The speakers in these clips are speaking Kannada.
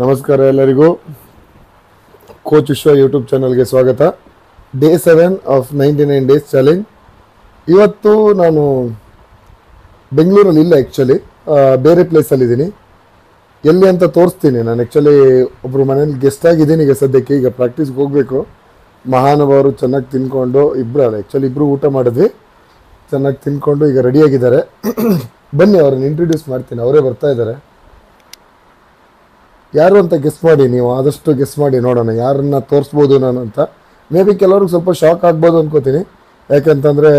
ನಮಸ್ಕಾರ ಎಲ್ಲರಿಗೂ. ಕೋಚ್ ವಿಶ್ವ ಯೂಟ್ಯೂಬ್ ಚಾನಲ್ಗೆ ಸ್ವಾಗತ. Day 7 of 99 days challenge. ಇವತ್ತು ನಾನು ಬೆಂಗಳೂರಲ್ಲಿ ಇಲ್ಲ, ಆ್ಯಕ್ಚುಲಿ ಬೇರೆ ಪ್ಲೇಸಲ್ಲಿದ್ದೀನಿ. ಎಲ್ಲಿ ಅಂತ ತೋರಿಸ್ತೀನಿ. ನಾನು ಆ್ಯಕ್ಚುಲಿ ಒಬ್ಬರು ಮನೇಲಿ ಗೆಸ್ಟ್ ಆಗಿದ್ದೀನಿ ಈಗ ಸದ್ಯಕ್ಕೆ. ಈಗ ಪ್ರಾಕ್ಟೀಸ್ಗೆ ಹೋಗಬೇಕು. ಮಹಾನುಭಾವರು ಚೆನ್ನಾಗಿ ತಿನ್ಕೊಂಡು ಇಬ್ಬರು ಊಟ ಮಾಡಿದ್ವಿ, ಚೆನ್ನಾಗಿ ತಿನ್ಕೊಂಡು ಈಗ ರೆಡಿಯಾಗಿದ್ದಾರೆ. ಬನ್ನಿ ಅವ್ರನ್ನ ಇಂಟ್ರೊಡ್ಯೂಸ್ ಮಾಡ್ತೀನಿ. ಅವರೇ ಬರ್ತಾ ಇದ್ದಾರೆ. ಯಾರು ಅಂತ ಗೆಸ್ ಮಾಡಿ, ನೀವು ಆದಷ್ಟು ಗೆಸ್ ಮಾಡಿ ನೋಡೋಣ ಯಾರನ್ನ ತೋರಿಸ್ಬೋದು ನಾನು ಅಂತ. ಮೇ ಬಿ ಕೆಲವ್ರಿಗೆ ಸ್ವಲ್ಪ ಶಾಕ್ ಆಗ್ಬೋದು ಅನ್ಕೋತೀನಿ, ಯಾಕಂತಂದರೆ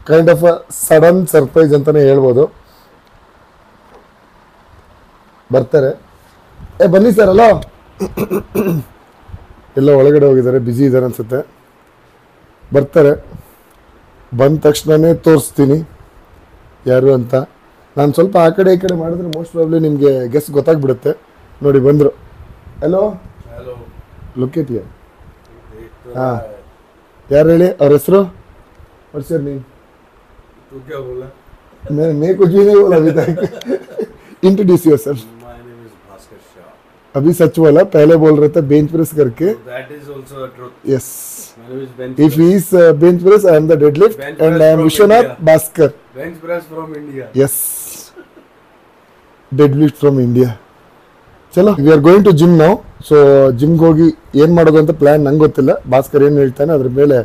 kind of a sudden surprise ಅಂತಲೇ ಹೇಳ್ಬೋದು. ಬರ್ತಾರೆ. ಬನ್ನಿ ಸರ್. ಅಲೋ, ಎಲ್ಲ ಒಳಗಡೆ ಹೋಗಿದ್ದಾರೆ, ಬ್ಯುಸಿ ಇದ್ದಾರೆ ಅನ್ಸುತ್ತೆ. ಬರ್ತಾರೆ. ಬಂದ ತಕ್ಷಣವೇ ತೋರಿಸ್ತೀನಿ ಯಾರು ಅಂತ. ನಾನು ಸ್ವಲ್ಪ ಆ ಕಡೆ ಈ ಕಡೆ ಮಾಡಿದ್ರೆ ಮೋಸ್ಟ್ ಪ್ರಾಬ್ಲಿ ನಿಮಗೆ ಗೆಸ್ ಗೊತ್ತಾಗ್ಬಿಡುತ್ತೆ. ನೋಡಿ ಬಂದರು. ಹಲೋ, ಲೊಕೇಟ್ ಯರ್. ಹಾಂ, ಯಾರು ಹೇಳಿ ಅವ್ರ ಹೆಸರು? और सर नहीं तू क्या बोला? मैं कुछ भी नहीं बोला अभी तक. Introduce yourself. My name is Bhaskar Shah. अभी सच बोला, पहले बोल रहे थे बेंच प्रेस करके. So that is also a truth. Yes. My name is bench If press. he is bench press, I am the deadlift, Bench and press I am from Vishwanath India. Bhaskar. Bench press from India. Yes. Deadlift from India. ಚಲೋ, we are going to gym ನಾವು. ಸೊ ಜಿಮ್ಗೆ ಹೋಗಿ ಏನು ಮಾಡೋದು ಅಂತ ಪ್ಲ್ಯಾನ್ ನಂಗೆ ಗೊತ್ತಿಲ್ಲ. ಭಾಸ್ಕರ್ ಏನು ಹೇಳ್ತಾನೆ ಅದ್ರ ಮೇಲೆ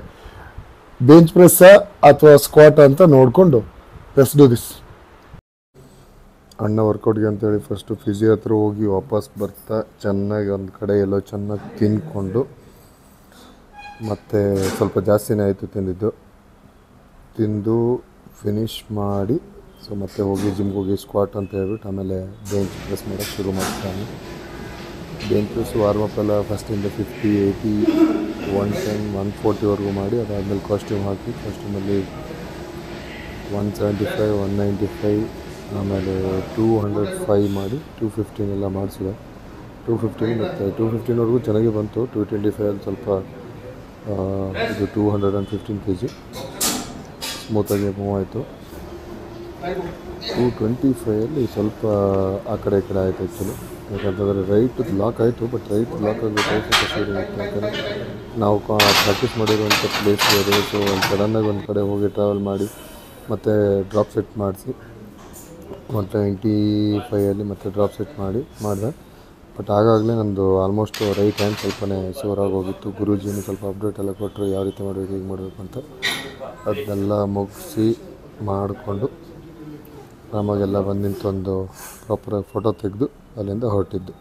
ಬೆಂಚ್ ಪ್ರೆಸ್ಸಾ ಅಥವಾ ಸ್ಕ್ವಾಟ್ ಅಂತ ನೋಡಿಕೊಂಡು ಲೆಟ್ಸ್ ಡೂ ದಿಸ್. ಅಣ್ಣ ವರ್ಕೌಟ್ಗೆ ಅಂತೇಳಿ ಫಸ್ಟು ಫಿಸಿಯೋ ಹತ್ರ ಹೋಗಿ ವಾಪಸ್ ಬರ್ತಾ ಚೆನ್ನಾಗಿ ಒಂದು ಕಡೆ ಎಲ್ಲೋ ಚೆನ್ನಾಗಿ ತಿಂದ್ಕೊಂಡು, ಮತ್ತು ಸ್ವಲ್ಪ ಜಾಸ್ತಿನೇ ಆಯಿತು ತಿಂದು ಫಿನಿಷ್ ಮಾಡಿ, ಸೊ ಮತ್ತೆ ಹೋಗಿ ಜಿಮ್ಗೆ ಹೋಗಿ ಸ್ಕ್ವಾಟ್ ಅಂತ ಹೇಳ್ಬಿಟ್ಟು ಆಮೇಲೆ ಬೆಂಚ್ ಪ್ರೆಸ್ ಮಾಡೋಕ್ಕೆ ಶುರು ಮಾಡ್ತಾನೆ. ಬೆಂಚ್ ಪ್ರೆಸ್ ವಾರ್ಮಪ್ ಎಲ್ಲ ಫಸ್ಟಿಂದ 50, 80, 110, 140ವರೆಗೂ ಮಾಡಿ, ಅದಾದಮೇಲೆ ಕಾಸ್ಟ್ಯೂಮ್ ಹಾಕಿ, ಕಾಸ್ಟ್ಯೂಮಲ್ಲಿ 175, 195, ಆಮೇಲೆ 205 ಮಾಡಿ 215 ಎಲ್ಲ ಮಾಡಿಸಿದೆ. 215 ಮತ್ತು 215ವರೆಗೂ ಚೆನ್ನಾಗಿ ಬಂತು. 225 ಸ್ವಲ್ಪ ಇದು 215 kg ಸ್ಮೂತಾಗಿ ಮೂವ್ ಆಯಿತು. 225 ಸ್ವಲ್ಪ ಆ ಕಡೆ ಈ ಕಡೆ ಆಯಿತು ಆ್ಯಕ್ಚುಲಿ. ಯಾಕಂತಂದರೆ ರೈಟ್ ಲಾಕ್ ಆಯಿತು, ಬಟ್ ರೈಟ್ ಲಾಕ್ ಆಗಬೇಕಾಯ್ತು ಕಷ್ಟ ಇರುತ್ತೆ. ಯಾಕಂದರೆ ನಾವು ಪ್ರಾಕ್ಟೀಸ್ ಮಾಡಿರುವಂಥ ಪ್ಲೇಸ್ ಬೇರೆ. ಸೊ ಒಂದು ಸಡನ್ನಾಗಿ ಒಂದು ಕಡೆ ಹೋಗಿ ಟ್ರಾವೆಲ್ ಮಾಡಿ ಮತ್ತು ಡ್ರಾಪ್ ಸೆಟ್ ಮಾಡಿಸಿ 195 ಮತ್ತು ಡ್ರಾಪ್ ಸೆಟ್ ಮಾಡಿದೆ. ಬಟ್ ಆಗಾಗಲೇ ನಂದು ಆಲ್ಮೋಸ್ಟ್ ರೈಟ್ ಹ್ಯಾಂಡ್ ಸ್ವಲ್ಪನೇ ಸೋರಾಗಿ ಹೋಗಿತ್ತು. ಗುರೂಜಿನೂ ಸ್ವಲ್ಪ ಅಪ್ಡೇಟ್ ಎಲ್ಲ ಕೊಟ್ಟರು, ಯಾವ ರೀತಿ ಮಾಡಬೇಕು, ಹೀಗೆ ಮಾಡಬೇಕು ಅಂತ. ಅದನ್ನೆಲ್ಲ ಮುಗಿಸಿ ಮಾಡಿಕೊಂಡು ಆರಾಮಾಗೆಲ್ಲ ಬಂದು ನಿಂತು ಒಂದು ಪ್ರಾಪರಾಗಿ ಫೋಟೋ ತೆಗೆದು ಅಲ್ಲಿಂದ ಹೊರಟಿದ್ದು.